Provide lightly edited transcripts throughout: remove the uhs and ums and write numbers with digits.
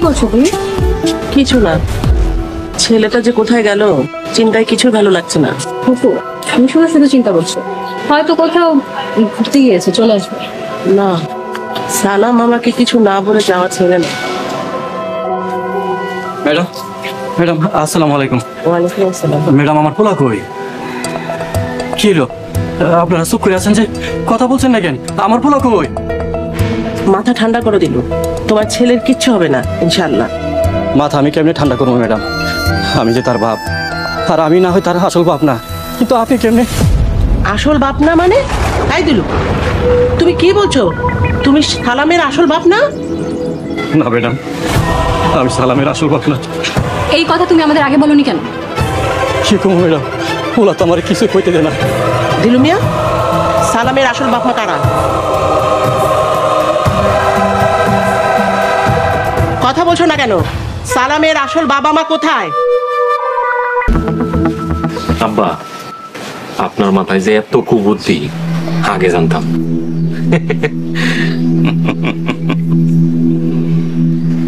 করছো তুমি? কিছু না, ছেলেটা যে কোথায় গেল চিন্তায় কিছু ভালো লাগছে না। ফুপু, তুমি শুধু শুধু চিন্তা করছো, হয়তো কোথাও ঘুরতে গিয়েছে, চলে আসবে। না, সালাম আমাকে কিছু না বলে যাওয়া ছেলে না। ম্যাডাম, ম্যাডাম আসসালামু আলাইকুম। ওয়ালাইকুম আসসালাম। ম্যাডাম আমার পোলা কই? কি হলো, আপনারা চুপ করে আছেন যে, কথা বলছেন না কেন? আমার পোলা কই? মাথা ঠান্ডা করে দিল, তোমার ছেলের কিচ্ছু হবে না ইনশাআল্লাহ। মাথা আমি কেমনে ঠান্ডা করবো ম্যাডাম? আমি যে তার বাপ, আর আমি না হয় তার আসল বাপ না, কিন্তু আপনি কেমনে? আসল বাপ না মানে? তাই দিল, তুমি কি বলছো? তুমি সালামের আসল বাপ না? না ম্যাডাম, আমি সালামের আসল বাপ না। এই কথা তুমি আমাদের আগে বলনি কেন? কি কম ম্যাডাম, পোলা তো আমার কিছু কইতে দেয় না। দিলু মিয়া, সালামের আসল বাপ মা কারা? কথা বলছো না কেন? সালামের আসল বাবা মা কোথায়? আব্বা, আপনার মাথায় যে এত কুবুদ্ধি আগে জানতাম।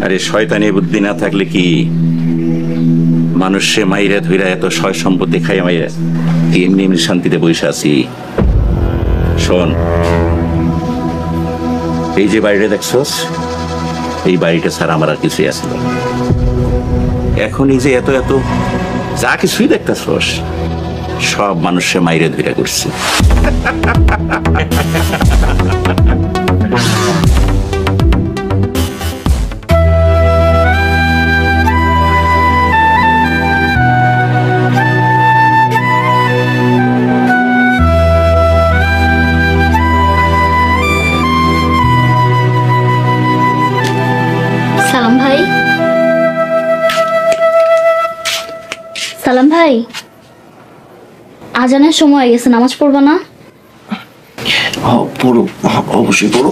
আরে শয়তানি বুদ্ধি না থাকলে কি মানুষে মাইরা ধইরা এত সয় সম্পত্তি খাই মাইরা কি এমনি এমনি শান্তিতে বসে আছি? শোন, এই যে বাড়িটা দেখছস, এই বাড়িটা ছাড়া আমার আর কিছুই আসলো। এখন এই যে এত এত যা কিছুই দেখতেছস সব মানুষে মাইরে ধইরা করছে। সালাম ভাই, সালাম ভাই, আজানের সময় হয়ে গেছে, নামাজ পড়বা না? পড়ো, অবশ্যই পড়ো।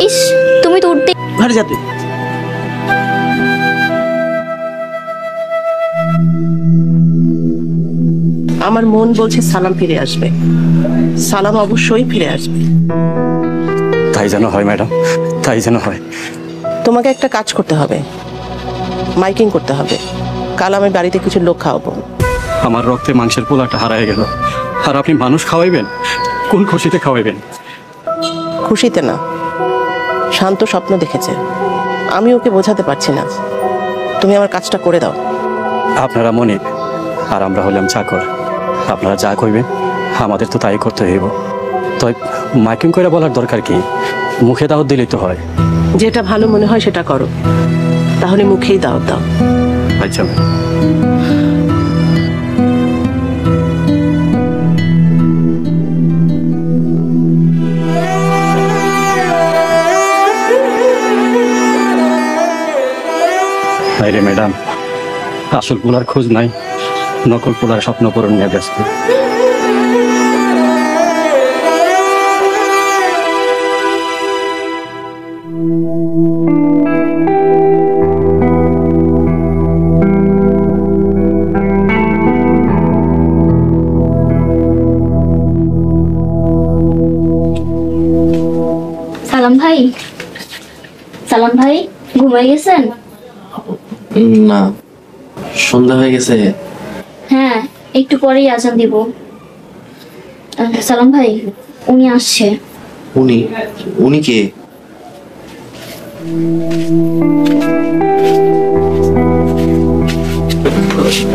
ইস, তুমি তো উঠতে। ঘরে যা তুই। আমার মন বলছে সালাম ফিরে আসবে, সালাম অবশ্যই ফিরে আসবে। তাই যেন হয় ম্যাডাম, তাই যেন হয়। তোমাকে একটা কাজ করতে হবে, মাইকিং করতে হবে। কাল আমি বাড়িতে কিছু লোক খাওয়াবো। আমার রক্তে মাংসের পোলাটা হারায় গেল, আর আপনি মানুষ খাওয়াইবেন? কোন খুশিতে খাওয়াইবেন? খুশিতে না, শান্ত স্বপ্ন দেখেছে, আমি ওকে বোঝাতে পারছি না। তুমি আমার কাজটা করে দাও। আপনারা মনে আর আমরা হলাম চাকর, আপনারা যা কইবেন আমাদের তো তাই করতে হইব। তাই মাইকিং করে বলার দরকার কি? মুখে দাওয়াত দিলেই তো হয়। যেটা ভালো মনে হয় সেটা করো, তাহলে মুখেই দাওয়াত দাও। আচ্ছা রে ম্যাডাম, আসল পোলার খোঁজ নাই, নকল পোলার স্বপ্ন পূরণ নিয়ে ব্যস্ত। সালাম ভাই, সালাম ভাই, ঘুমাই গেছেন? না, সন্ধ্যা হয়ে গেছে। হ্যাঁ, একটু পরেই আজান দিব। সালাম ভাই, উনি আসছে। উনি? উনি কে?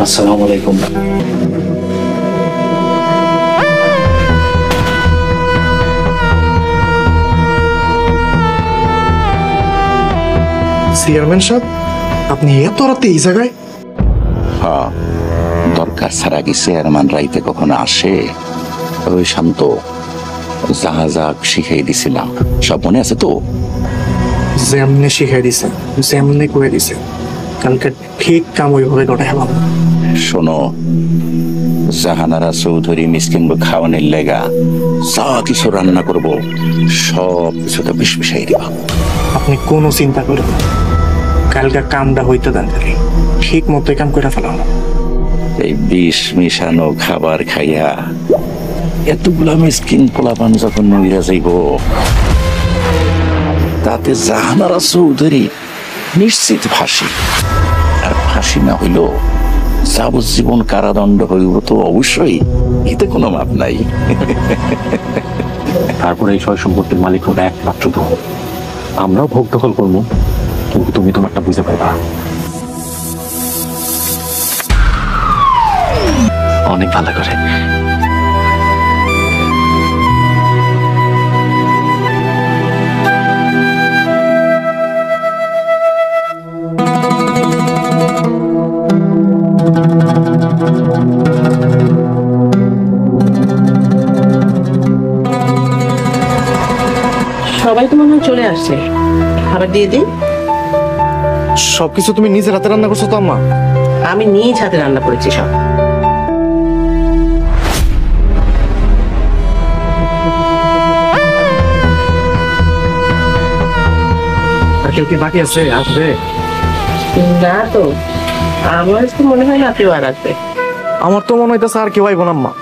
আসসালামু আলাইকুম। চেয়ারম্যান সাহেব, আপনি এত রাতে এই জায়গায়? হ্যাঁ, দরকার ছাড়া কি চেয়ারম্যান রাইতে কখনো আসে? ওই শান্ত জাহাজাক শিখাই দিছিলাম, সব মনে আছে তো? যেমনে শিখাই দিছে, যেমনে করে দিছে, কালকে ঠিক কাম ওইভাবে গোটা হেলাম। শোনো, জাহানারা চৌধুরী মিসকিন খাওয়ানোর লেগা যা কিছু রান্না করবো সব কিছুতে বিষ মিশাই দিবা। আপনি কোনো চিন্তা করেন না, কালকে কামটা হইতে দেন, খালি ঠিক মতো কাম করে ফেলাম। এই বিষ মিশানো খাবার খাইয়া এতগুলা মিসকিন পোলাপান যখন মহিলা যাইব, তাতে জাহানারা চৌধুরী নিশ্চিত ফাঁসি, আর ফাঁসি না হইল যাবজ্জীবন কারাদণ্ড হইব তো অবশ্যই, এতে কোনো মাপ নাই। তারপরে এই সয় সম্পত্তির মালিক হবে একমাত্র তুমি। আমরাও ভোগ দখল করবো, কিন্তু তুমি তোমারটা বুঝে পাইবা। অনেক ভালো করে। সবাই তো মনে হয় চলে আসছে, খাবার দিয়ে দিই। সবকিছু তুমি নিজের হাতে রান্না করছো তো আম্মা? আমি নিজ হাতে রান্না করেছি সব। আর কেউ কি বাকি আছে আসবে? না তো, আমার তো মনে হয় না কেউ আর আসবে। আমার তো মনে হইতেছে আর কেউ আইব না আম্মা।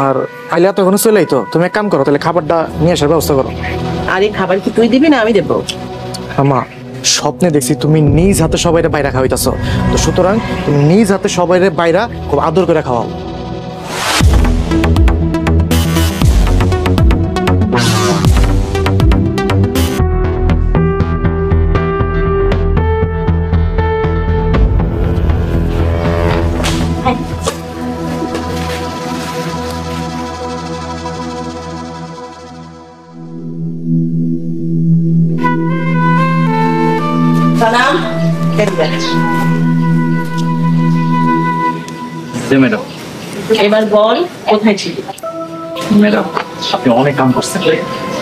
আর আইলে তো এখনো চলে তো, তুমি এক কাম করো, তাহলে খাবারটা নিয়ে আসার ব্যবস্থা করো। আর এই খাবার কি তুই দিবি না আমি দেবো? আম্মা স্বপ্নে দেখছি তুমি নিজ হাতে সবাইরে বাইরে খাওয়াইতেছো, তো সুতরাং তুমি নিজ হাতে সবাইরে বাইরে খুব আদর করে খাওয়াও। সালাম। ম্যাডাম, এবার বল কোথায় ছিলি? ম্যাডাম আপনি অনেক কাম করছেন,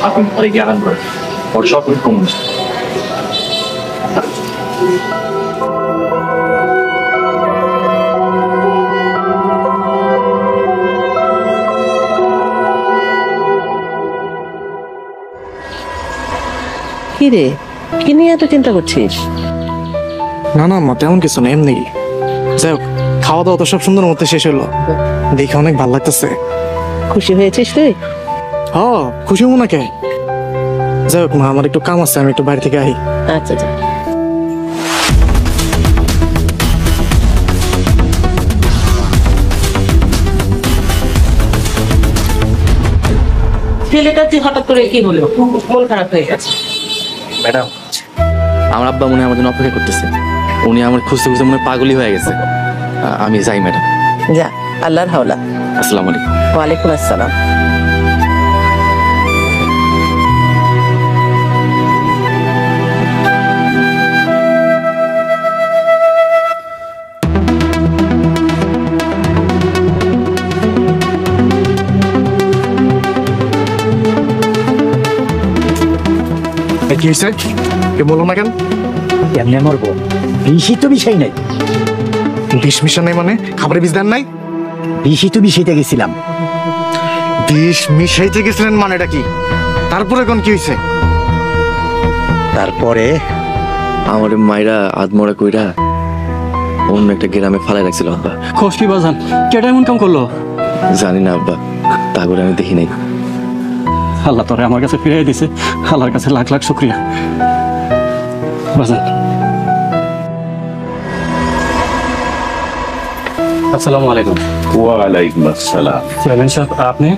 আপনি পরে গিয়ে আরাম করেন, ওর সব কম। কি রে, কি নিয়ে এত চিন্তা করছিস? না না আম্মা, তেমন কিছু না, এমনি। যাই হোক, খাওয়া দাওয়া তো সব সুন্দর মতো শেষ হলো, দেখে অনেক ভালো লাগতেছে। খুশি হয়েছিস তুই? হ, খুশি হবো না কে? যাই হোক মা, আমার একটু কাম আছে, আমি একটু বাইরে থেকে আই। আচ্ছা আচ্ছা। ছেলেটা তুই হঠাৎ করে কি হলো, মন খারাপ হয়ে গেছে? ম্যাডাম, আমার আব্বা মনে হয় আমার জন্য অপেক্ষা করতেছে। উনি আমার খুঁজতে খুঁজতে মনে হয় পাগলই হয়ে গেছে। আমি যাই ম্যাডাম। যা, আল্লাহর হাওলা। আসসালামু আলাইকুম। ওয়ালাইকুম আসসালাম। কি হয়েছে? কে বলো না কেন? এমনি মরবো, বিষই তো বিষয় নাই। বিষ মিশা নাই মানে? খাবারে বিষ দেন নাই? বিষই তো বিষয়তে গেছিলাম। বিষ মিশাইতে গেছিলেন মানেটা কি? তারপরে কোন কি হয়েছে? তারপরে আমার মায়েরা আদমরা কইরা অন্য একটা গ্রামে ফালাই রাখছিল আব্বা। কষ্টি বাজান, কেটা এমন কাম করলো? জানি না আব্বা, তা করে আমি দেখি নাই। আল্লাহ তোরে আমার কাছে ফিরিয়ে দিছে, আল্লাহর কাছে লাখ লাখ শুক্রিয়া বাজান। আসসালামু আলাইকুম। ওয়ালাইকুম আসসালাম। চেয়ারম্যান সাহেব, আপনি?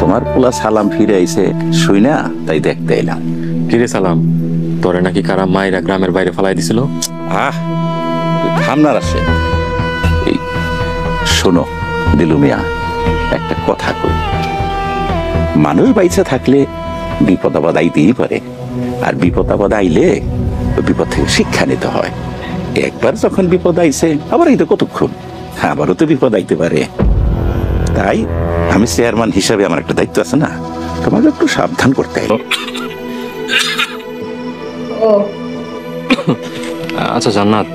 তোমার পোলা সালাম ফিরে আইছে শুই না, তাই দেখতে এলাম। কিরে সালাম, তোরে নাকি কারা মায়েরা গ্রামের বাইরে ফালাই দিছিল? আহ, থামনার আসে। এই শোনো দিলু মিয়া, একটা কথা কই। মানুষ বাইচে থাকলে বিপদ আপদ আইতেই পারে, আর বিপদ আপদ আইলে ওই বিপদ থেকে শিক্ষা নিতে হয়। একবার যখন বিপদ আইছে, আবার এই তো কতক্ষণ, আবারও তো বিপদ আইতে পারে। তাই আমি চেয়ারম্যান হিসাবে আমার একটা দায়িত্ব আছে না, তোমাকে একটু সাবধান করতে হবে। আচ্ছা জান্নাত,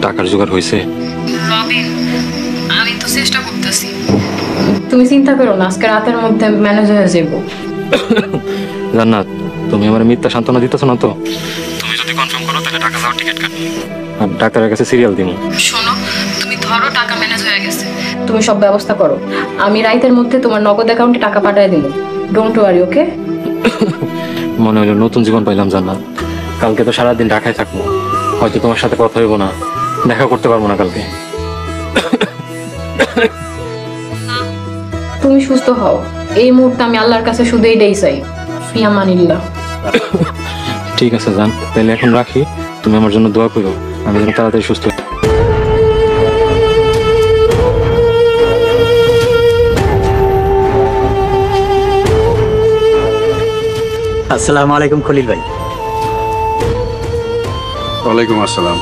টাকার জোগাড় হয়েছে? রবিন, আমি তো চেষ্টা করতেছি। তুমি চিন্তা করো না, আজকে রাতের মধ্যে ম্যানেজ হয়ে যাব। জান্নাত, তুমি আমার মিথ্যা সান্ত্বনা দিতেছো না তো? তুমি যদি কনফার্ম করো তাহলে টাকা যাওয়ার টিকিট কাটি, আর ডাক্তারের কাছে সিরিয়াল দিব। শোনো, তুমি ধরো টাকা ম্যানেজ হয়ে গেছে, তুমি সব ব্যবস্থা করো। আমি রাতের মধ্যে তোমার নগদ অ্যাকাউন্টে টাকা পাঠিয়ে দিব। ডোন্ট ওয়ারি, ওকে? মনে হলো নতুন জীবন পাইলাম জান্নাত। কালকে তো সারাদিন ঢাকায় থাকবো, হয়তো তোমার সাথে কথা হইব না, দেখা করতে পারবো না কালকে। তুমি সুস্থ হও, এই মুহূর্তে আমি আল্লাহর কাছে শুধু এইটাই চাই, ফি আমানিল্লাহ। ঠিক আছে জান, তাহলে এখন রাখি। তুমি আমার জন্য দোয়া করো, আমি যেন তাড়াতাড়ি সুস্থ হই। আসসালামু আলাইকুম খলিল ভাই। ওয়ালাইকুম আসসালাম।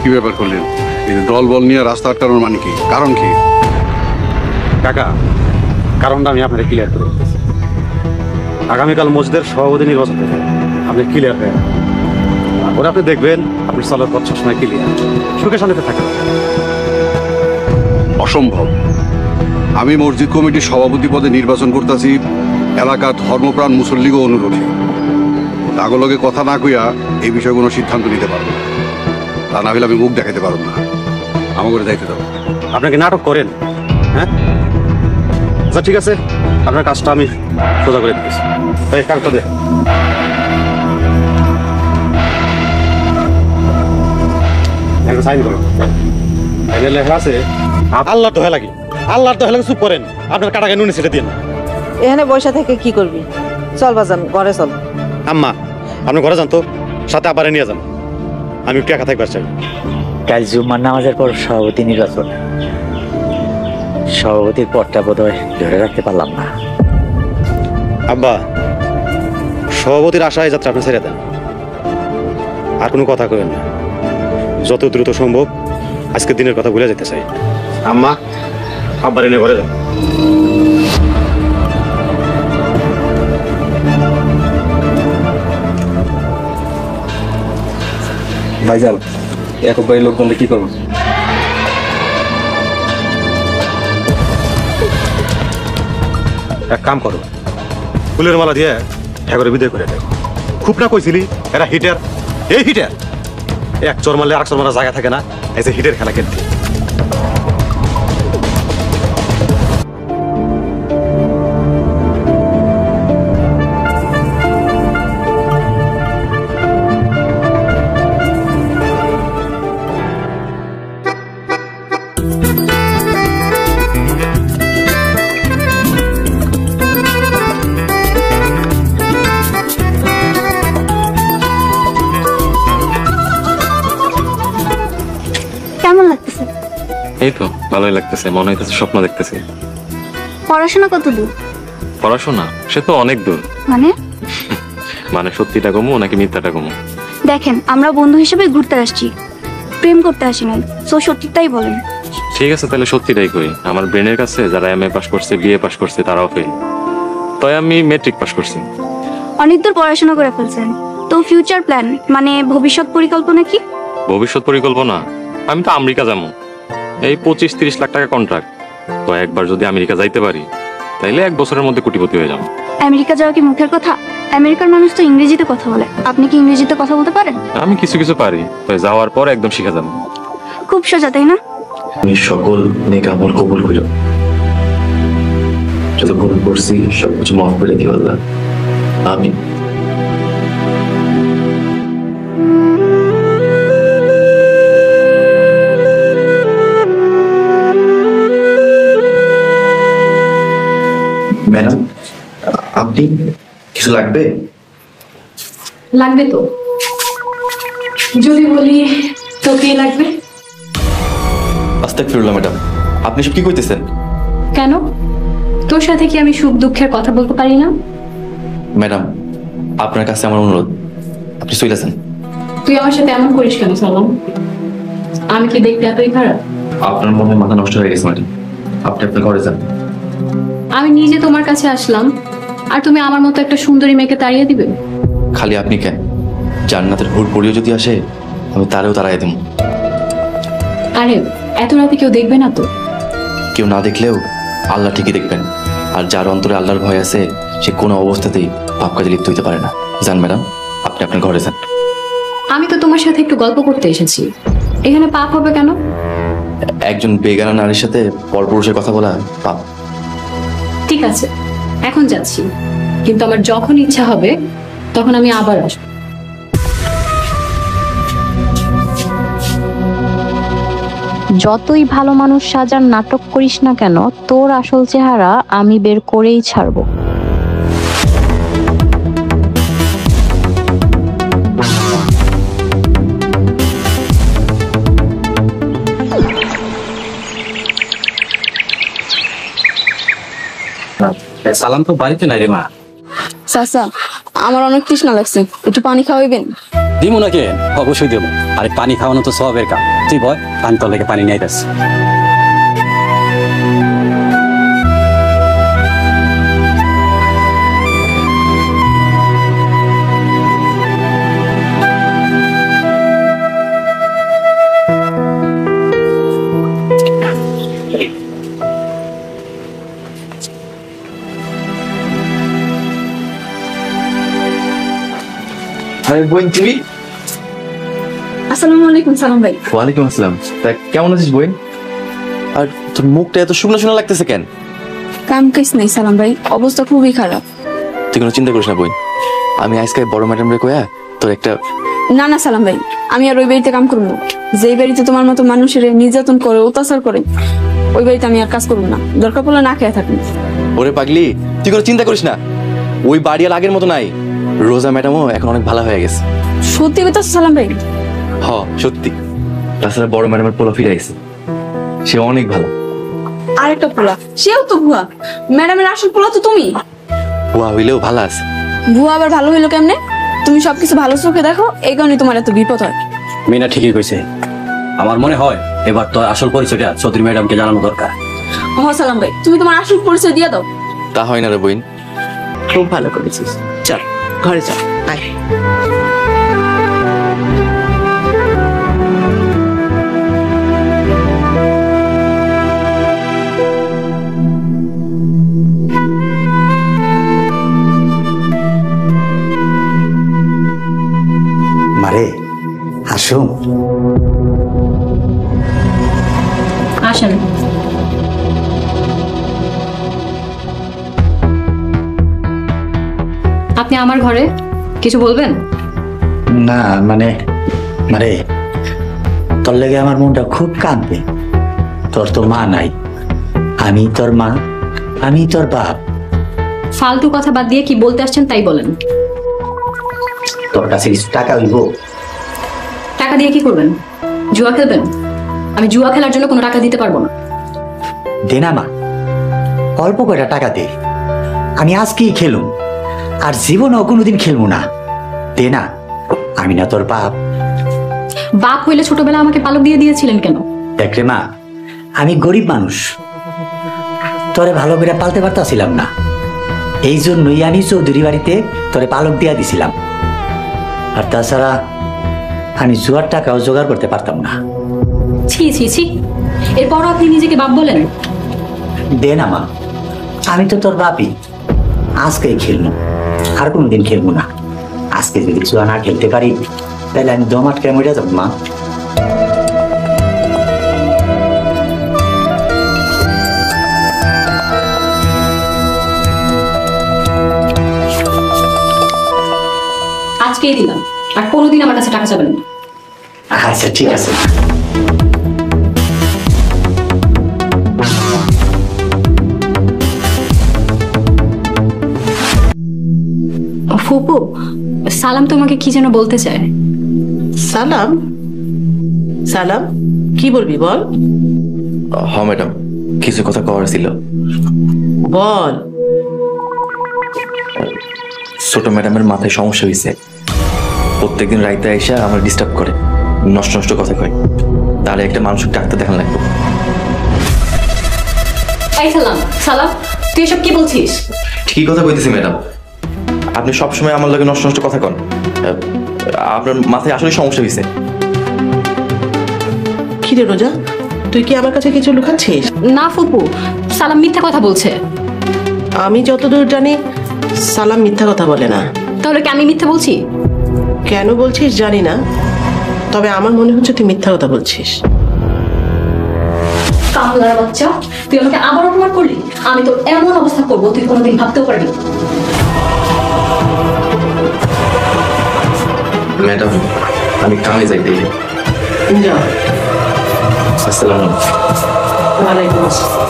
কি ব্যাপার করলেন? এই দল বল নিয়ে রাস্তা আটকানোর মানে কি? কারণ কি? কাকা, কারণটা আমি আপনাকে ক্লিয়ার করে দিতেছি। আগামীকাল মসজিদের সভাপতি নির্বাচন হবে, আপনি ক্লিয়ার হয়ে ওরা আপনি দেখবেন আপনি চলার পথ সবসময় ক্লিয়ার, সুখে শান্তিতে থাকবেন। অসম্ভব। আমি মসজিদ কমিটির সভাপতি পদে নির্বাচন করতেছি এলাকার ধর্মপ্রাণ মুসল্লিগো অনুরোধে। আগলগে কথা না কইয়া এই বিষয়ে কোনো সিদ্ধান্ত নিতে পারবো না। তা না হলে আমি মুখ দেখাতে পারব না। আমাকে দায়িত্ব দাও। আপনাকে নাটক করেন? হ্যাঁ আচ্ছা ঠিক আছে, আপনার কাজটা আমি সোজা করে দিতেছি। এই কাগজটা দে। একটা সাইন করো। এখানে লেখা আছে আল্লাহর দোহাই লাগি, আল্লাহর দোহাই লাগে চুপ করেন। আপনার কাটাকে নুনে ছেড়ে দিন। এখানে বসে থেকে কি করবি? চল বাজান, ঘরে চল। আম্মা আপনি ঘরে যান তো, সাথে আবার নিয়ে যান। আমি একটু একা থাকবার চাই। কাল জুম্মার নামাজের পর সভাপতি নির্বাচন, সভাপতির পদটা বোধহয় ধরে রাখতে পারলাম না। আব্বা, সভাপতির আশায় যাত্রা আপনি ছেড়ে দেন, আর কোনো কথা কবেন না। যত দ্রুত সম্ভব আজকের দিনের কথা ভুলে যেতে চাই। আম্মা আব্বার এনে ঘরে যান। ভাইজান, একক বাড়ির লোকজনকে কি করবো? এক কাম করো, ফুলের মালা দিয়ে হ্যাঁ বিদায় করে দেয়। খুব না কইছিলি এরা হিটার, এই হিটার এক চর মারলে আরেক চর মারা জায়গা থাকে না। এই যে হিটের খেলা খেলতে কেমন লাগতেছে? এই তো ভালোই লাগতেছে, মনে হইতেছে স্বপ্ন দেখতেছি। পড়াশোনা কত দূর? পড়াশোনা সে তো অনেক দূর। মানে সত্যিটা কমু নাকি মিথ্যাটা কমু? দেখেন, আমরা বন্ধু হিসেবে ঘুরতে আসছি, প্রেম করতে আসি নাই। সো সত্যিটাই বলেন। ঠিক আছে, তাহলে সত্যিটাই করি। আমার ব্রেনের কাছে যারা এমএ পাস করছে, বিএ পাস করছে, তারাও ফেল। তাই আমি মেট্রিক পাস করছি। অনেক দূর পড়াশোনা করে ফেলছেন, তো ফিউচার প্ল্যান মানে ভবিষ্যৎ পরিকল্পনা কি? ভবিষ্যৎ পরিকল্পনা? আমি তো আমেরিকা যাবো। এই 25-30 লাখ টাকা কন্ট্রাক্ট। তো একবার যদি আমেরিকা যাইতে পারি তাইলে 1 বছরের মধ্যে কোটিপতি হয়ে যাবো। আমেরিকা যাওয়া কি মুখের কথা? আমেরিকার মানুষ তো ইংরেজিতে কথা বলে। আপনি কি ইংরেজিতে কথা বলতে পারেন? আমি কিছু কিছু পারি, তবে যাওয়ার পর একদম শিখে যাবো। খুব সোজা, তাই না? আমি সকল নেক আমল কবুল করি, যত ভুল করছি সবকিছু মাফ করে দিও আল্লাহ। আমিন। ম্যাডাম, আপনি কিছু লাগবে? লাগবে তো, যদি বলি তো কি লাগবে? আস্তাগফিরুল্লাহ ম্যাডাম, আপনি সব কি কইতেছেন? কেন, তোর সাথে কি আমি সুখ দুঃখের কথা বলতে পারি না? ম্যাডাম, আপনার কাছে আমার অনুরোধ, আপনি চলে যান। তুই আমার সাথে এমন করিস কেন সালাম? আমি কি দেখতে এতই খারাপ? আপনার মনে মাথা নষ্ট হয়ে গেছে ম্যাডাম, আপনি আপনার ঘরে যান। আমি নিজে তোমার কাছে আসলাম আর তুমি আমার মতো একটা সুন্দরী মেয়েকে তাড়িয়ে দিবে? খালি আপনি কেন, জান্নাতের হুড় পড়িও যদি আসে আমি তারেও তাড়াই দেব। আরে এত রাতে কেউ দেখবে না তো? কেউ না দেখলেও আল্লাহ ঠিকই দেখবেন। আর যার অন্তরে আল্লাহর ভয় আছে সে কোনো অবস্থাতেই পাপ কাজে লিপ্ত হইতে পারে না। যান ম্যাডাম, আপনি আপনার ঘরে যান। আমি তো তোমার সাথে একটু গল্প করতে এসেছি, এখানে পাপ হবে কেন? একজন বেগানা নারীর সাথে পরপুরুষের কথা বলা পাপ। ঠিক আছে, এখন যাচ্ছি, কিন্তু আমার যখন ইচ্ছা হবে তখন আমি আবার আসবো। যতই ভালো মানুষ সাজার নাটক করিস না কেন, তোর আসল চেহারা আমি বের করেই ছাড়বো। সালাম তো বাড়িতে নাই রে মা। চাচা, আমার অনেক তৃষ্ণা লাগছে, একটু পানি খাওয়াইবেন? দিমু নাকি? অবশ্যই দেবো। আরে পানি খাওয়ানো তো সবের কাম। তুই বয়, আমি তোর লেগে পানি নিয়ে যাচ্ছি। বোন তুমি? আসসালামু আলাইকুম সালাম ভাই। ওয়ালাইকুম আসসালাম। তা কেমন আছিস বোন? আর তোর মুখটা এত শুকনো শুকনো লাগতেছে কেন? কাম কাজ নাই সালাম ভাই, অবস্থা খুবই খারাপ। তুই কোনো চিন্তা করিস না বোন, আমি আজকে বড় ম্যাডাম রে কয়া তোর একটা... না না সালাম ভাই, আমি আর ওই বাড়িতে কাম করবো না। যেই বাড়িতে তোমার মতো মানুষের নির্যাতন করে, অত্যাচার করে, ওই বাড়িতে আমি আর কাজ করবো না। দরকার পড়লে না খেয়ে থাকবি। ওরে পাগলি, তুই কোনো চিন্তা করিস না, ওই বাড়ি আর আগের মতো নাই। রোজা ম্যাডামও এখন অনেক ভালো হয়ে গেছে। সত্যি কথা সালাম ভাই? হ সত্যি। তাছাড়া বড় ম্যাডামের পোলা ফিরে আইছে, সে অনেক ভালো। আরেকটা পোলা, সেও তো ভুয়া। ম্যাডামের আসল পোলা তো তুমি। ভুয়া হইলেও ভালো আছে। ভুয়া আবার ভালো হইলো কেমনে? তুমি সবকিছু ভালো চোখে দেখো, এই কারণে তোমার এত বিপদ হয়। মিনা ঠিকই কইছে। আমার মনে হয় এবার তো আসল পরিচয়টা চৌধুরী ম্যাডামকে জানানো দরকার। হ সালাম ভাই, তুমি তোমার আসল পরিচয় দিয়ে দাও। তা হয় না রে বইন। খুব ভালো করেছিস, চল ঘরে চল, আয়। মারে আসো। আসেন। আপনি আমার ঘরে কিছু বলবেন? না মানে মারে, তোর লেগে আমার মনটা খুব কাঁদবে। তোর তো মা নাই, আমি তোর মা, আমি তোর বাপ। ফালতু কথা বাদ দিয়ে কি বলতে আসছেন তাই বলেন। তোর কাছে কিছু টাকা হইব? টাকা দিয়ে কি করবেন? জুয়া খেলবেন? আমি জুয়া খেলার জন্য কোনো টাকা দিতে পারবো না। দে না মা, অল্প কয়টা টাকা দে, আমি আজকেই খেলুম, আর জীবনেও কোনোদিন খেলবো না। দে না, আমি না তোর বাপ? বাপ হইলে ছোটবেলা আমাকে পালক দিয়ে দিয়েছিলেন কেন? দেখ রে মা, আমি গরিব মানুষ, তোরে ভালো করে পালতে পারতাছিলাম না, এই জন্যই আমি চৌধুরী বাড়িতে তোরে পালক দিয়া দিছিলাম। আর তাছাড়া আমি জুয়ার টাকাও জোগাড় করতে পারতাম না। ছি ছি ছি, এরপরও আপনি নিজেকে বাপ বলেন? দে না মা, আমি তো তোর বাপই, আজকেই খেলবো, আর কোনদিন খেলবো না। আজকে যদি জুয়া না খেলতে পারি তাহলে আমি দম আটকে মরে যাব মা। আজকেই দিলাম, আর কোনোদিন আমার কাছে টাকা চাবেন না। আচ্ছা ঠিক আছে। ফুপু, সালাম তোমাকে কি যেন বলতে চায়। সালাম? সালাম কি বলবি বল? হ ম্যাডাম, কিছু কথা কওয়ার ছিল। বল। ছোট ম্যাডামের মাথায় সমস্যা হয়েছে, প্রত্যেকদিন রাইতে এসে আমার ডিস্টার্ব করে, নষ্ট নষ্ট কথা কয়। তাহলে একটা মানসিক ডাক্তার দেখান লাগবে। এই সালাম, সালাম তুই এসব কি বলছিস? ঠিকই কথা কইতেছি ম্যাডাম, আপনি সবসময় আমার লাগে নষ্ট নষ্ট কথা কন। আপনার মাথায় আসলে সমস্যা হয়েছে। কি রে রোজা, তুই কি আমার কাছে কিছু লুকাচ্ছিস? না ফুপু, সালাম মিথ্যা কথা বলছে। আমি যতদূর জানি সালাম মিথ্যা কথা বলে না। তাহলে কি আমি মিথ্যা বলছি? কেন বলছিস জানি না, তবে আমার মনে হচ্ছে তুই মিথ্যা কথা বলছিস। কাম পাগলার বাচ্চা, তুই আমাকে আবার অপমান করলি। আমি তো এমন অবস্থা করবো তুই কোনোদিন ভাবতেও পারবি। ম্যাডাম আমি কামে যাইতে আসসালামু ওয়ালাইকুম আসসালাম।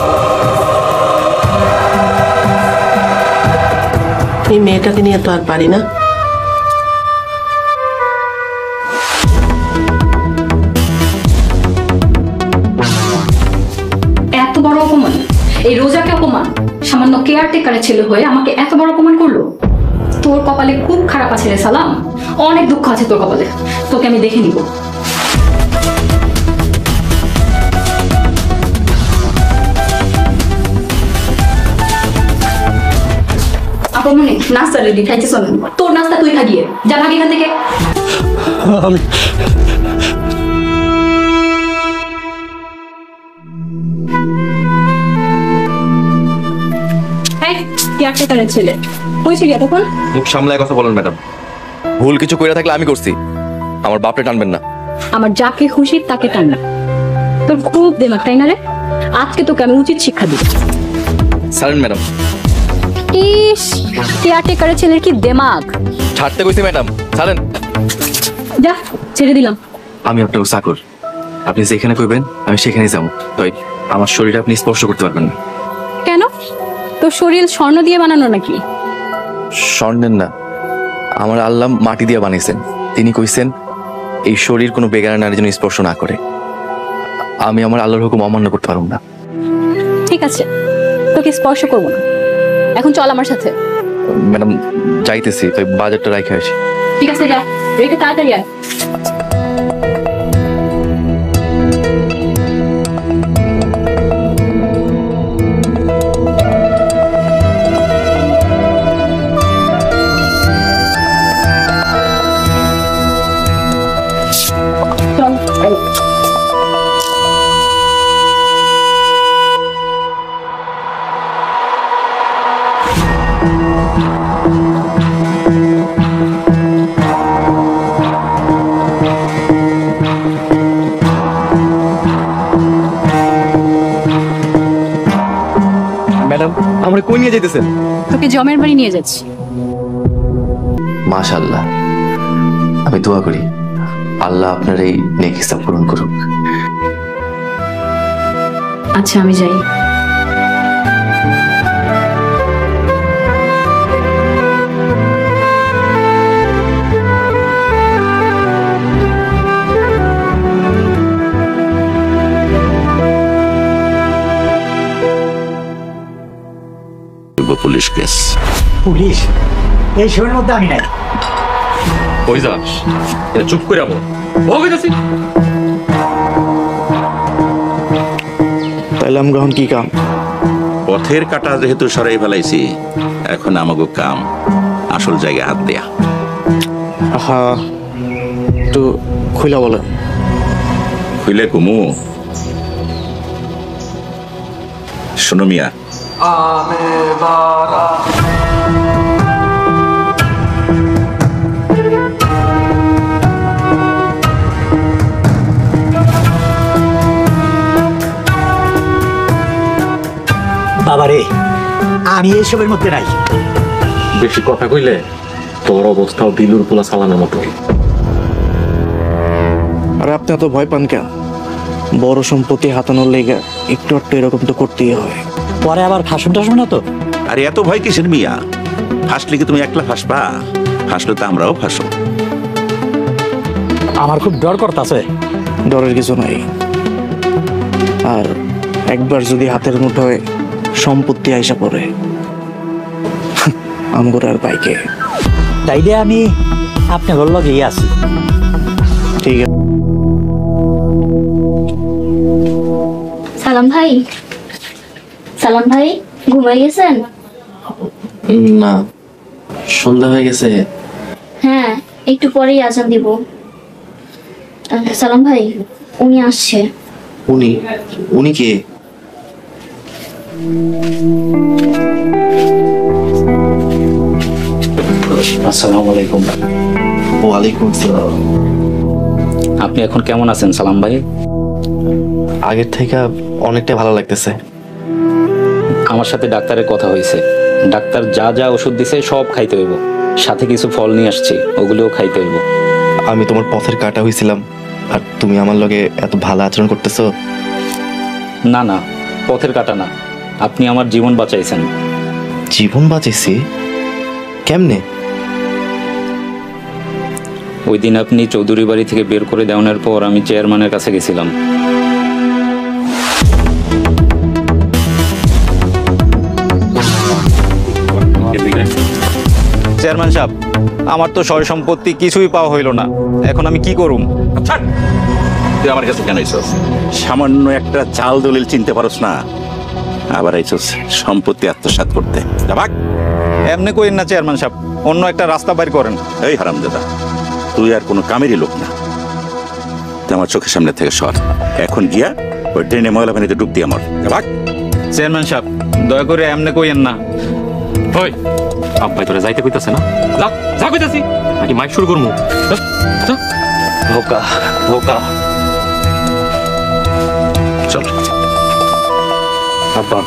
এই মেয়েটাকে নিয়ে তো আর পারি না। এত বড় অপমান, এই রোজাকে অপমান, সামান্য কেয়ারটেকারের ছেলে হয়ে আমাকে এত বড় অপমান করলো। তোর কপালে খুব খারাপ আছে রে সালাম, অনেক দুঃখ আছে তোর কপালে, তোকে আমি দেখে নিব। আপনি নাস্তা রেডি, খাইতে চলেন। তোর নাস্তা তুই খাগিয়ে যা, ভাগ এখান থেকে। কেয়ারটেকারের ছেলে হয়েছিল তখন। মুখ সামলায় কথা বলেন ম্যাডাম, ভুল কিছু কইরা থাকলে আমি করছি, আমার বাপরে টানবেন না। আমার যাকে খুশি তাকে টান না, তোর খুব দেমাগ তাই না রে? আজকে তোকে আমি উচিত শিক্ষা দিব। সারেন ম্যাডাম। ইস, কেয়ারটেকারের ছেলের কি দেমাগ। ছাড়তে কইছি ম্যাডাম, ছাড়েন। যা, ছেড়ে দিলাম। আমি আপনার চাকর, আপনি যেখানে কইবেন আমি সেখানেই যাবো, তাই আমার শরীর আপনি স্পর্শ করতে পারবেন না। কেন? তোর শরীর স্বর্ণ দিয়ে বানানো নাকি? স্বর্ণের না, আমার আল্লাহ মাটি দিয়ে বানিয়েছেন। তিনি কইছেন এই শরীর কোনো বেগানা নারীর জন্য স্পর্শ না করে। আমি আমার আল্লাহর হুকুম অমান্য করতে পারবো না। ঠিক আছে, তোকে স্পর্শ করবো না। এখন চল আমার সাথে। ম্যাডাম যাইতেছি, তাই বাজারটা রাখে আসি। ঠিক আছে, যা, রেখে তাড়াতাড়ি আয়। ম্যাডাম আমরা কই নিয়ে যেতেছেন? তোকে জমের বাড়ি নিয়ে যাচ্ছি। মাশাআল্লাহ, আমি দোয়া করি আল্লাহ আপনার এই নেক হিসাব পূরণ করুক। আচ্ছা আমি যাই। Police case. পুলিশ? এই সময়ের মধ্যে আমি নাই। কই যাস? চুপ করে যাবো। তাইলে আমি এখন কি কাম? পথের কাটা যেহেতু সরাই ফেলাইছি, এখন আমাকে কাম আসল জায়গায় হাত দেয়া। হ্যাঁ, একটু খুলে বলেন। খুলে কুমু? শোনো মিয়া, বাবারে, আমি এইসবের মধ্যে নাই। বেশি কথা কইলে তোর অবস্থাও দিলুর পোলা সালামের মতো। আরে আপনি এত ভয় পান কেন? বড় সম্পত্তি হাতানোর লেগে একটু একটু এরকম তো করতেই হয়। পরে আবার ফাঁসুন টাসুন না তো? আরে এত ভয় কিসের মিয়া? ফাঁসলে কি তুমি একলা ফাঁসবা? ফাঁসলে তো আমরাও ফাঁসো। আমার খুব ডর করতেছে। ডরের কিছু নাই, আর একবার যদি হাতের মুঠোয় সম্পত্তি আইসা পড়ে আমগোর আর বাইকে। তাইলে আমি আপনার লগেই আছি। ঠিক আছে। সালাম ভাই, সালাম ভাই ঘুমাই গেছেন? না, সন্ধ্যা হয়ে গেছে। হ্যাঁ, একটু পরেই আজান দিব। সালাম ভাই, উনি আসছে। উনি? উনি কে? আসসালামু আলাইকুম। ওয়ালাইকুম আসসালাম। আপনি এখন কেমন আছেন সালাম ভাই? আগের থেকে অনেকটাই ভালো লাগতেছে। আমার সাথে ডাক্তারের কথা হয়েছে, ডাক্তার যা যা ওষুধ দিছে সব খাইতে হইব, সাথে কিছু ফল নিয়ে আসছি, ওগুলোও খাইতে হইব। আমি তোমার পথের কাটা হয়েছিলাম আর তুমি আমার লগে এত ভালো আচরণ করতেছো। না না, পথের কাটা না, আপনি আমার জীবন বাঁচাইছেন। জীবন বাঁচাইছি? কেমনে? ওই দিন আপনি চৌধুরী বাড়ি থেকে বের করে দেওয়ার পর আমি চেয়ারম্যানের কাছে গেছিলাম। চেয়ারম্যান সাহেব, আমার তো সয় সম্পত্তি কিছুই পাওয়া হইল না, এখন আমি কি করুম? তুই আমার কাছে কেন আইছস? সামান্য একটা চাল দলিল চিনতে পারস না, আবার আইছস সম্পত্তি আত্মসাৎ করতে। এমনি কইন না চেয়ারম্যান সাহেব, অন্য একটা রাস্তা বাইর করেন। এই হারামজাদা, তুই আর কোনো কামেরই লোক না, তুই আমার চোখের সামনে থেকে সর। এখন গিয়া ওই ড্রেনে ময়লা পানিতে ডুব দিয়ে আমার। চেয়ারম্যান সাহেব, দয়া করে এমনি কইেন না। ওই আব্বাই তোরা যাইতে কইতাছে না, যা যা কইতাছি, নাকি মাইক শুরু করবো? ধোকা ধোকা। চল আব্বা,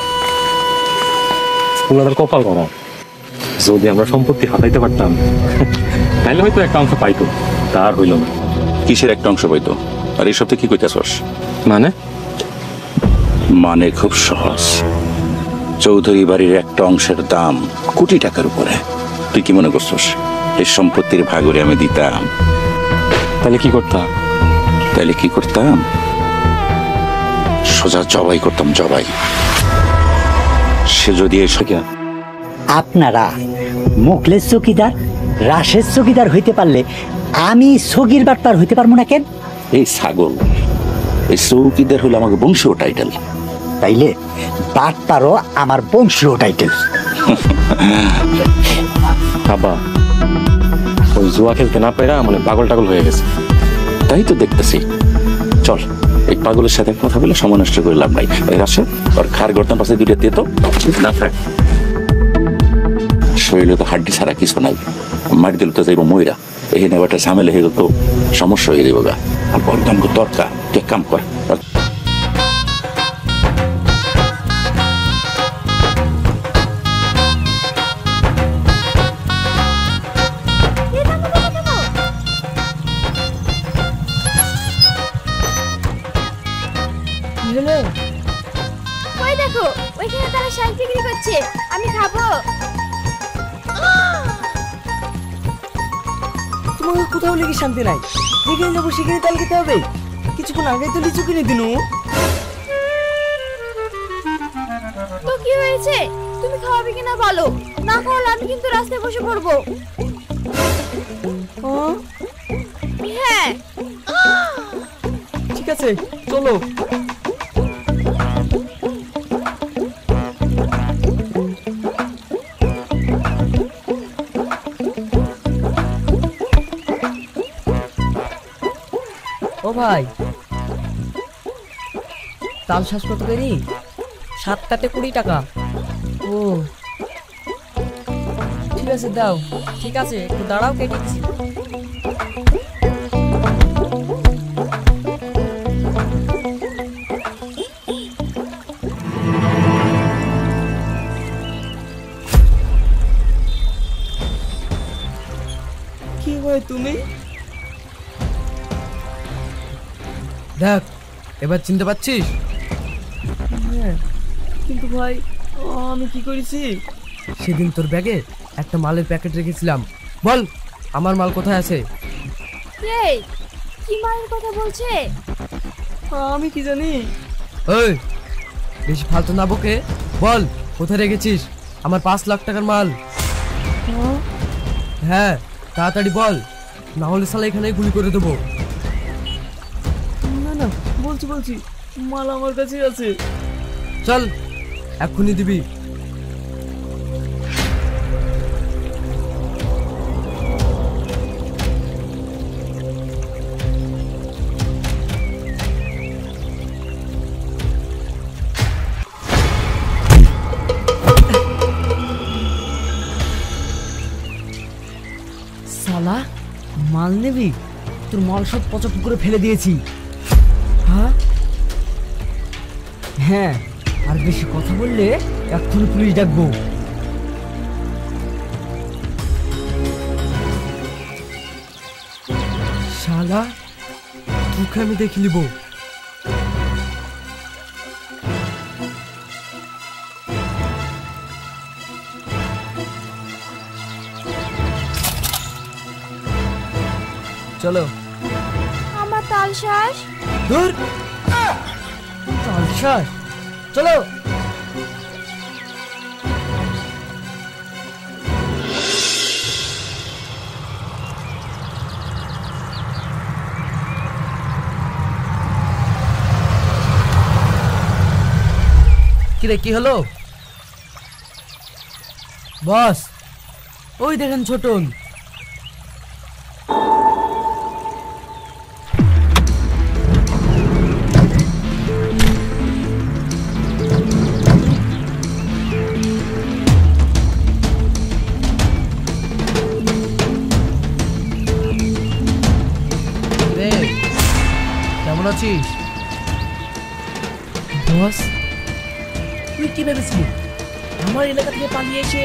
ওনাদের কপাল করা, যদি আমরা সম্পত্তি হাতাইতে পারতাম তাহলে হয়তো একটা অংশ পাইতো, তার হইল না। কিসের একটা অংশ পাইতো? আর এইসব তুই কি কইতাছস? মানে খুব সহজ, চৌধুরী বাড়ির একটা অংশের দাম কোটি টাকার উপরে। তুই কি মনে করছস এই সম্পত্তির ভাগরে আমি দিতাম? তাহলে কি করতাম? সোজা জবাই করতাম, জবাই। সে যদি এসে আপনারা মোকলেশ চৌকিদার, রাশেদ চৌকিদার হইতে পারলে আমি সগির বাটপার হইতে পারবো না কেন? এই ছাগল, এই চৌকিদার হলো আমাকে বংশীয় টাইটেল, তাইলে বাটপারও আমার বংশীয় টাইটেল। আব্বা, ওই জুয়া খেলতে না পেরা মানে পাগল টাগল হয়ে গেছে। তাই তো দেখতেছি। চল, এই পাগলের সাথে কথা বলে সময় নষ্ট করে লাভ নাই। এর আসে ওর খার গর্তার পাশে দুইটা দিয়ে তো না থাক, শরীরে তো হাড্ডি ছাড়া কিছু নাই, মারি দিল তো যাইব ময়রা। এই নেবাটা ঝামেলা হয়ে গেল তো সমস্যা হয়ে যাবো গা। আর বরদান দরকার, তুই কাম কর। ওই দেখো, ওইখানে তারা শাক বিক্রি করছে, আমি খাবো। তোমাকে কোথাও লেগে শান্তি নাই, যেখানে যাবো সেখানে তাল খেতে হবে। কিছুক্ষণ আগে তো লিচু কিনে দিনু। তো কি হয়েছে? তুমি খাওয়াবে কিনা বলো, না খাওয়ালে আমি কিন্তু রাস্তায় বসে পড়বো। হ্যাঁ ঠিক আছে, চলো। ও ভাই, তাল শ্বাস কত করি? 7টাতে 20 টাকা। ও ঠিক আছে, দাও। ঠিক আছে, একটু দাঁড়াও, কেটে দিচ্ছি। কি হয় তুমি? দেখ, এবার চিনতে পারছিস? হ্যাঁ, কিন্তু ভাই আমি কি করেছি? সেদিন তোর ব্যাগে একটা মালের প্যাকেট রেখেছিলাম। বল, আমার মাল কোথায় আছে? এই কি মালের কথা বলছে? আমি কি জানি? ওই বেশি ফালতু না বকে, বল কোথায় রেখেছিস আমার 5 লাখ টাকার মাল? হ্যাঁ, তাড়াতাড়ি বল, না হলে শালা এখানেই গুলি করে দেবো। না না, বলছি, মাল আমার কাছে আছে। চল, এক্ষুনি দিবি। শালা, মাল নেবি? তোর মাল সব পচা পুকুরে ফেলে দিয়েছি। হ্যাঁ, আর বেশি কথা বললে এক্ষুনি পুলিশ ডাকবো। শালা, তোকে আমি দেখে নিব। চলো। আমার তাল শ্বাস। দূর, তাল শ্বাস, চলো। কিরে, কি হলো বস? ওই দেখেন ছোটন। কেমন আছিস বস? তুই কি ভেবেছিলি আমার এলাকা থেকে পালিয়ে এসে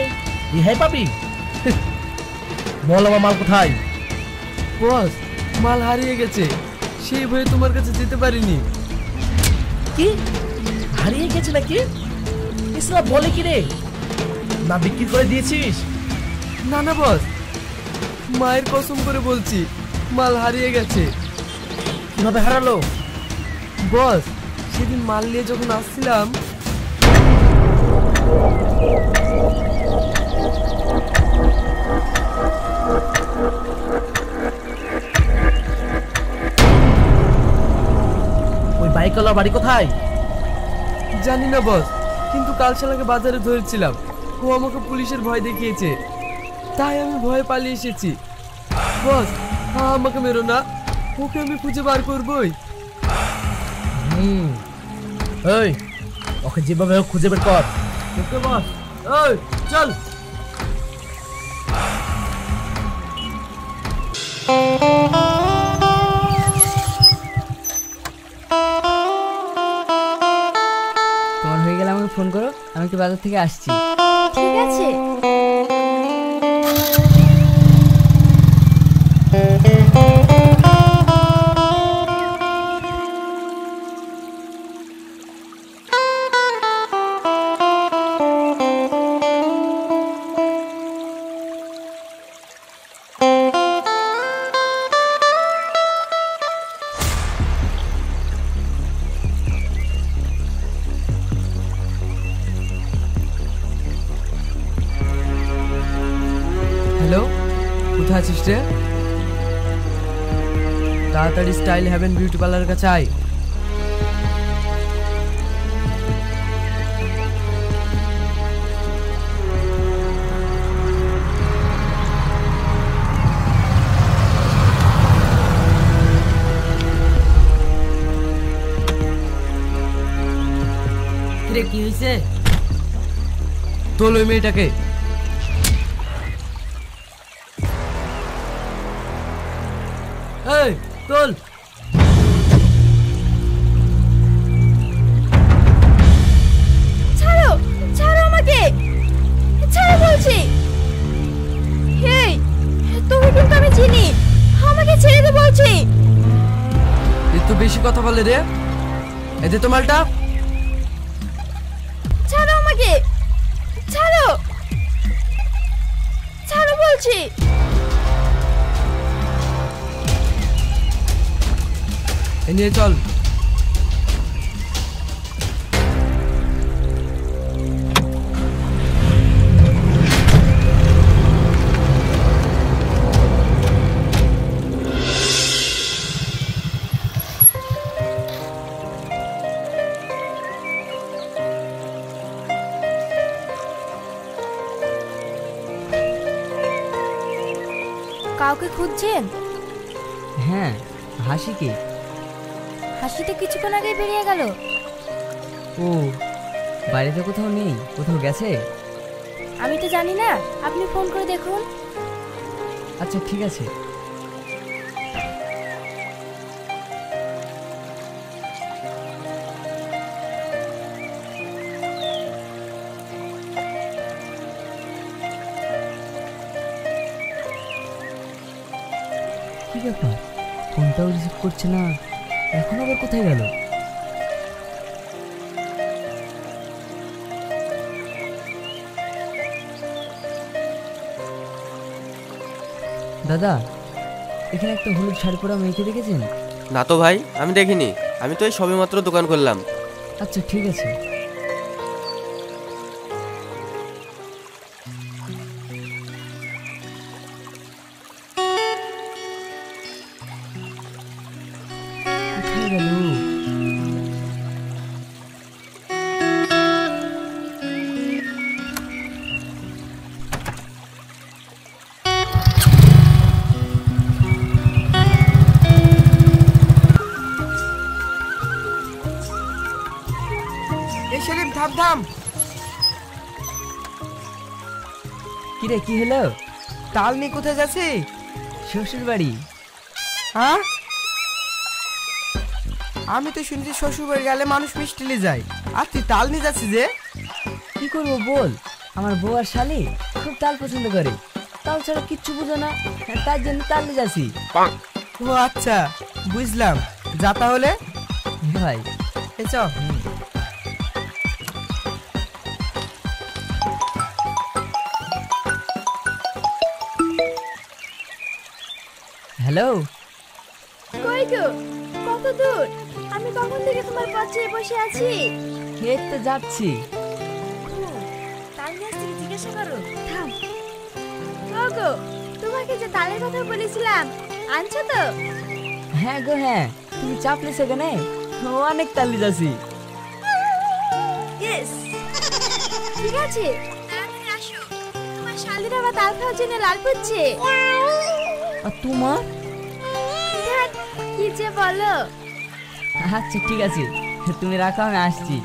রেহাই পাবি? বল আমার মাল কোথায়? বস, মাল হারিয়ে গেছে, সেই ভয়ে তোমার কাছে যেতে পারিনি। কি হারিয়ে গেছে নাকি? ইসরা বলে কি রে? না বিক্রি করে দিয়েছিস? না না বস, মায়ের কসম করে বলছি মাল হারিয়ে গেছে। কিভাবে হারালো? বস, সেদিন মাল নিয়ে যখন আসছিলাম ওই বাইকওয়ালার বাড়ি কোথায়? জানি না বস, কিন্তু কাল শালাকে বাজারে ধরেছিলাম, ও আমাকে পুলিশের ভয় দেখিয়েছে, তাই আমি ভয়ে পালিয়ে এসেছি। বস, আমাকে মেরো না, ওকে আমি খুঁজে বার করবই। এই, ওকে যেভাবে হোক খুঁজে বের কর। ওকে বস। এই চল। তোমার হয়ে গেলে আমাকে ফোন করো, আমি একটু বাজার থেকে আসছি। ঠিক আছে। হ্যালো, কোথায় আছিস রে? তাড়াতাড়ি স্টাইল হেভেন বিউটি পার্লারের কাছে আয়। কিরে, কি হয়েছে? তোল ওই মেয়েটাকে। এই তোল। ছাড়ো, ছাড়ো আমাকে, ছাড়ো বলছি। হেই, তোকে কিন্তু আমি চিনি, আমাকে ছেড়ে দে বলছি। একটু বেশি কথা বলে রে। এই যে তোমালটা। ছাড়ো আমাকে, ছাড়ো, ছাড়ো বলছি। এ নিয়ে চল। কাউকে খুঁজছেন? হ্যাঁ, হাসিকে। হাসিতে কিছুক্ষণ আগে বেরিয়ে গেল। ও, বাড়িতে কোথাও নেই, কোথাও গেছে? আমি তো জানি না, আপনি ফোন করে দেখুন। আচ্ছা ঠিক আছে। কি ব্যাপার, ফোনটাও রিসিভ করছে না, এখন আবার কোথায় গেল? দাদা, এখানে একটা হলুদ শাড়ি পরা মেয়েকে দেখেছেন? না তো ভাই, আমি দেখিনি। আমি তো এই সবেমাত্র দোকান করলাম। আচ্ছা ঠিক আছে। কোথায় গেল? সেলিম থাম থাম। কিরে কি হলো? তাল নিয়ে কোথায় যাচ্ছি? শ্বশুর বাড়ি। হ্যাঁ, আমি তো শুনছি শ্বশুর বাড়ি গেলে মানুষ মিষ্টি নিয়ে যায়, আর তুই তাল নিয়ে যাচ্ছিস যে? কি করবো বল, আমার বউ আর শালি খুব তাল পছন্দ করে, তাল ছাড়া কিচ্ছু বুঝো না, তার জন্য তাল নিয়ে যাচ্ছি। ও আচ্ছা, বুঝলাম। যা তাহলে ভাই। এই চ। হ্যালো, কই গো, কত দূর? আমি কখন থেকে তোমার পাশে বসে আছি। এই তো যাচ্ছি। তাল নিয়ে আসছি জিজ্ঞাসা করো। থাম। গো, তোমাকে যে তালের কথা বলেছিলাম, আনছো তো? হ্যাঁ গো হ্যাঁ, তুমি চাপলে সেখানে অনেক তাল নিয়ে যাচ্ছি। ইয়েস, ঠিক আছে, তাড়াতাড়ি আসো। তোমার শালিরা আবার তাল খাওয়ার জন্য লাল করছে। আর তোমার? কি যে বলো। আচ্ছা ঠিক আছে, তুমি রাখো, আমি আসছি।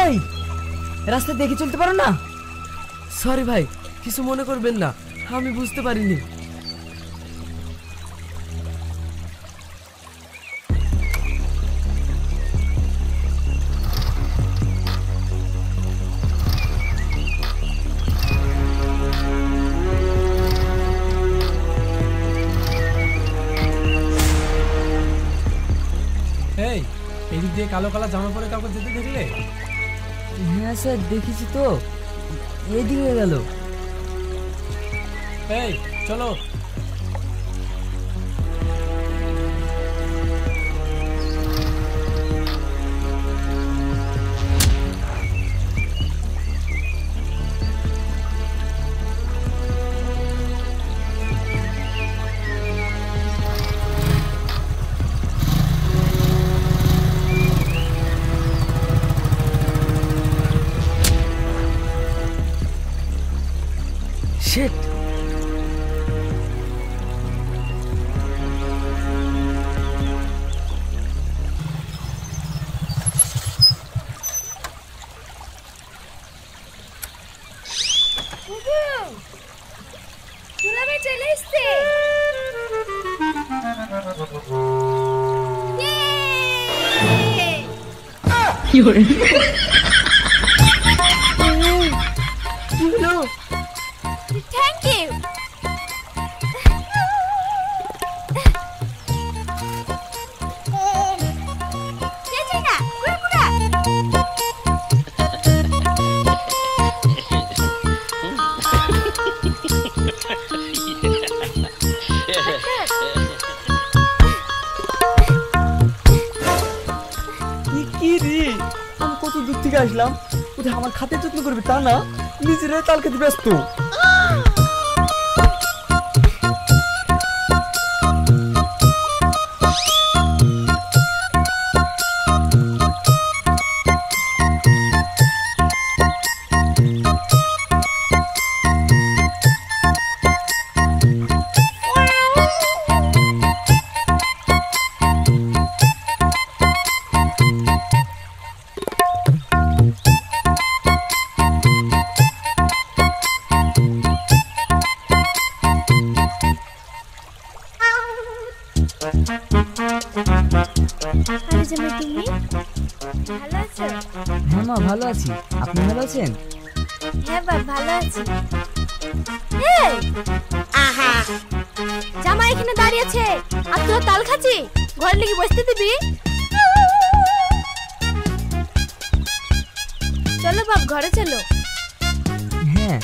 এই রাস্তা দেখে চলতে পারো না? সরি ভাই, কিছু মনে করবেন না, আমি বুঝতে পারিনি। এই, এদিক দিয়ে কালো কালো জামা পরে কাউকে যেতে দেখলে? হ্যাঁ স্যার, দেখেছি তো, এদিকে গেল। এই চলো। শিট। দুলাভাই চলে এসছে। কি হলো? Thank you. কি রে, আমি কত দূর থেকে আসলাম, কোথায় আমার খাতে যত্ন করবে তা না, নিজেরাই তাল খেতে ব্যস্ত। আরে জামাই তুমি ভালো আছো? হ্যাঁ মা ভালো আছি, আপনি ভালো আছেন? হ্যাঁ বাপ ভালো আছি। এই আহা জামাই এখানে দাঁড়িয়ে আছে আর তোরা তাল খাচ্ছি, ঘরে লেগে বসতে দিবি? চলো বাপ ঘরে চলো। হ্যাঁ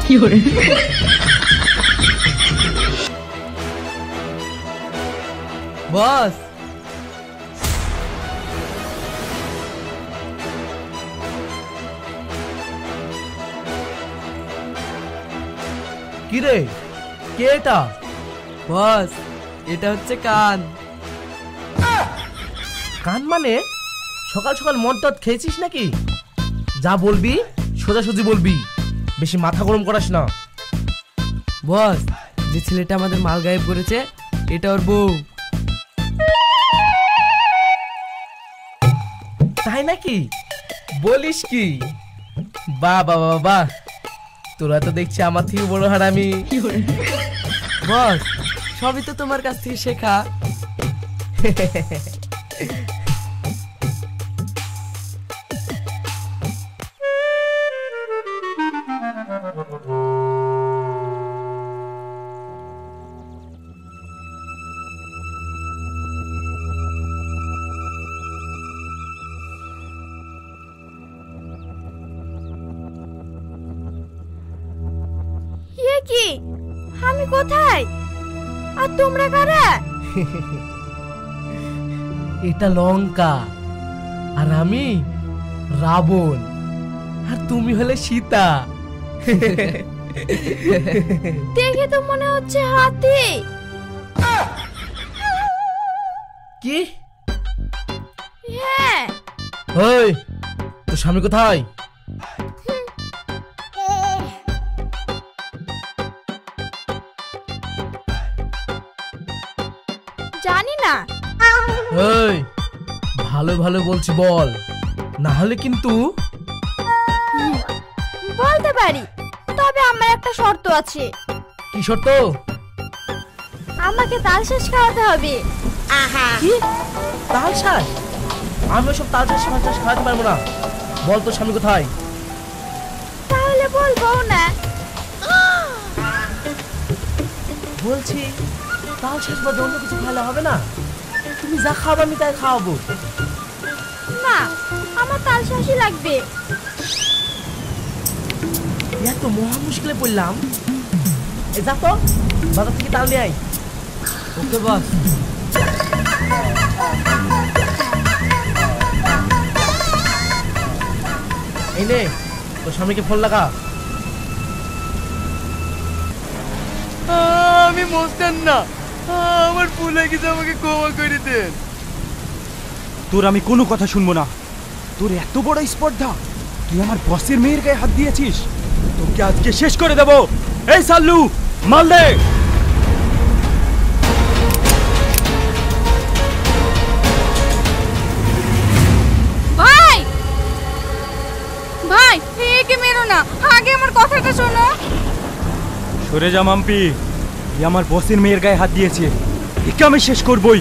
কি করে বস কি রে, কে এটা? বস এটা হচ্ছে কান। কান মানে সকাল সকাল মদ টদ খেয়েছিস নাকি? যা বলবি সোজাসুজি বলবি, বেশি মাথা গরম করাস না। বস যে ছেলেটা আমাদের মাল গায়েব করেছে এটা ওর বউ। তাই নাকি? বলিস কি? বাহ বাহ বাহ বাহ, তোরা তো দেখছি আমার থেকে বড় হারামি। বস সবই তো তোমার কাছ থেকে শেখা। এ কি, আমি কোথায় আর তোমরা কারা? এটা লঙ্কা আর আমি রাবণ, আর তুমি হলে সীতা। দেখে তো মনে হচ্ছে হাতি। কি? হ্যাঁ ওই তোর স্বামী কোথায়? জানি না। ওই ভালো ভালো বলছি বল, না হলে কিন্তু। বলতে পারি, তবে আমার একটা শর্ত আছে। কি শর্ত? আমাকে তালশাঁস খাওয়াতে হবে। কি তালশাঁস? আমি ওসব তালশাঁস ফালশাঁস খাওয়াতে পারবো না। বল তোর স্বামী কোথায়? তাহলে বলবো না। বলছি তালশাঁস বাদে অন্য কিছু খাওয়ালে হবে না? তুমি যা খাওয়াবে আমি তাই খাওয়াবো। না, আমার তালশাঁসই লাগবে। এত মহা মুশকিলে পড়লাম। এ যা তো বাজার থেকে তাল নিয়ে আয়। ওকে বস। এই নে তোর স্বামীকে ফোন লাগা। আমি মস্তান না, আমার ভুল হয়ে গেছে, আমাকে ক্ষমা করে দেন। তোর আমি কোনো কথা শুনবো না। তোর এত বড় স্পর্ধা, তুই আমার বসের মেয়ের গায়ে হাত দিয়েছিস। তোকে আজকে শেষ করে দেব। এই সাল্লু, মাল দে। ভাই ভাই, একে মেরো না, আগে আমার কথাটা শোনো। সরে যা মাম্পি, আমার বসের মেয়ের গায়ে হাত দিয়েছে, একে আমি শেষ করবই।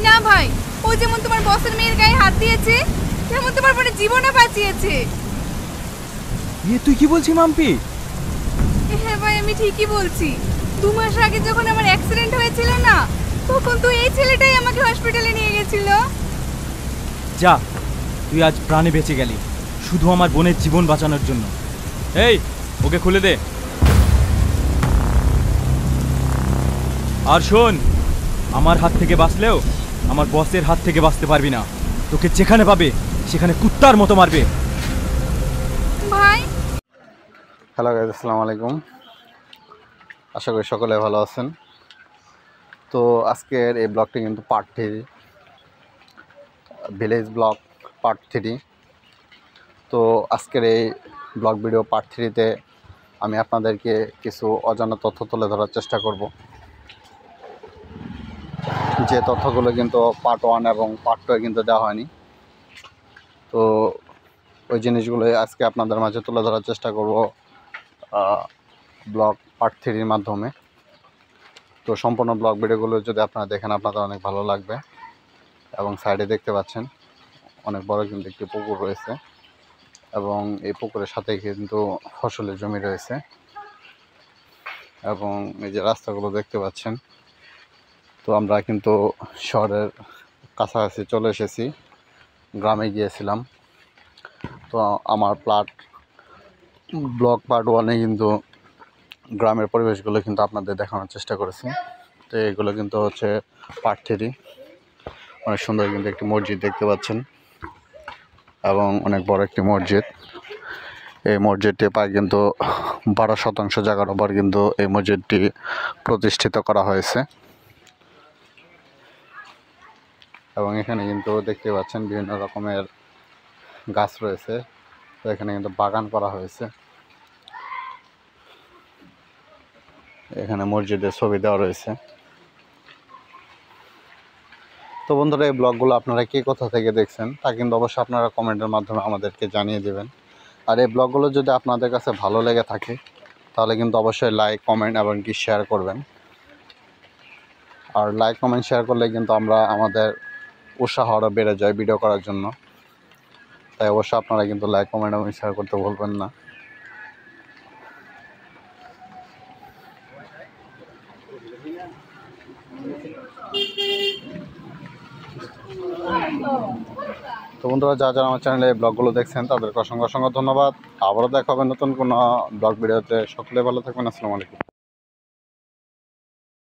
না ভাই, ও যেমন তোমার বসের মেয়ের গায়ে হাত দিয়েছে, তেমন তোমার বোনের জীবনও বাঁচিয়েছে। তুই কি বলছিস মাম্পি? হ্যাঁ ভাই, আমি ঠিকই বলছি। 2 মাস আগে যখন আমার অ্যাক্সিডেন্ট হয়েছিল না, তখন তো এই ছেলেটাই আমাকে হসপিটালে নিয়ে গেছিল। যা, তুই আজ প্রাণে বেঁচে গেলি শুধু আমার বোনের জীবন বাঁচানোর জন্য। এই ওকে খুলে দে। আর শোন, আমার হাত থেকে বাঁচলেও আমার বসের হাত থেকে বাঁচতে পারবি না। তোকে যেখানে পাবে সেখানে কুত্তার মতো মারবে। ভাই হ্যালো গাইস, আসসালামু আলাইকুম। আশা করি সকলে ভালো আছেন। তো আজকের এই ব্লগটি কিন্তু পার্ট 3, ভিলেজ ব্লগ পার্ট 3। তো আজকের এই ব্লগ ভিডিও পার্ট 3-তে আমি আপনাদেরকে কিছু অজানা তথ্য তুলে ধরার চেষ্টা করব, যে তথ্যগুলো কিন্তু পার্ট 1 এবং পার্ট 2 কিন্তু দেওয়া হয়নি। তো ওই জিনিসগুলো আজকে আপনাদের মাঝে তুলে ধরার চেষ্টা করব। ব্লগ পার্ট 3-র মাধ্যমে। তো সম্পূর্ণ ব্লগ ভিডিওগুলো যদি আপনারা দেখেন আপনাদের অনেক ভালো লাগবে। এবং সাইডে দেখতে পাচ্ছেন অনেক বড় কিন্তু একটি পুকুর রয়েছে এবং এই পুকুরের সাথে কিন্তু ফসলের জমি রয়েছে এবং এই যে রাস্তাগুলো দেখতে পাচ্ছেন। তো আমরা কিন্তু শহরের কাছাকাছি চলে এসেছি, গ্রামে গিয়েছিলাম। তো আমার ব্লগ পার্ট 1-এ কিন্তু গ্রামের পরিবেশগুলো কিন্তু আপনাদের দেখানোর চেষ্টা করেছি। তো এগুলো কিন্তু হচ্ছে পার্ট 3। অনেক সুন্দর কিন্তু একটি মসজিদ দেখতে পাচ্ছেন এবং অনেক বড় একটি মসজিদ। এই মসজিদটি প্রায় কিন্তু 12% জায়গার উপর কিন্তু এই মসজিদটি প্রতিষ্ঠিত করা হয়েছে এবং এখানে কিন্তু দেখতে পাচ্ছেন বিভিন্ন রকমের গাছ রয়েছে। তো এখানে কিন্তু বাগান করা হয়েছে। এখানে মসজিদের ছবি দেওয়া রয়েছে। তো বন্ধুরা, এই ব্লগগুলো আপনারা কে কোথা থেকে দেখছেন তা কিন্তু অবশ্যই আপনারা কমেন্টের মাধ্যমে আমাদেরকে জানিয়ে দেবেন। আর এই ব্লগগুলো যদি আপনাদের কাছে ভালো লেগে থাকে তাহলে কিন্তু অবশ্যই লাইক, কমেন্ট এবং কি শেয়ার করবেন। আর লাইক, কমেন্ট, শেয়ার করলে কিন্তু আমাদের উৎসাহ আরও বেড়ে যায় ভিডিও করার জন্য। তাই অবশ্যই আপনারা কিন্তু লাইক, কমেন্ট এবং শেয়ার করতে ভুলবেন না। তো বন্ধুরা, যারা আমার চ্যানেলে এই ব্লগগুলো দেখছেন তাদেরকে অসংখ্য ধন্যবাদ। আবারও দেখা হবে নতুন কোনো ব্লগ ভিডিওতে। সকলে ভালো থাকবেন। আসসালামু আলাইকুম।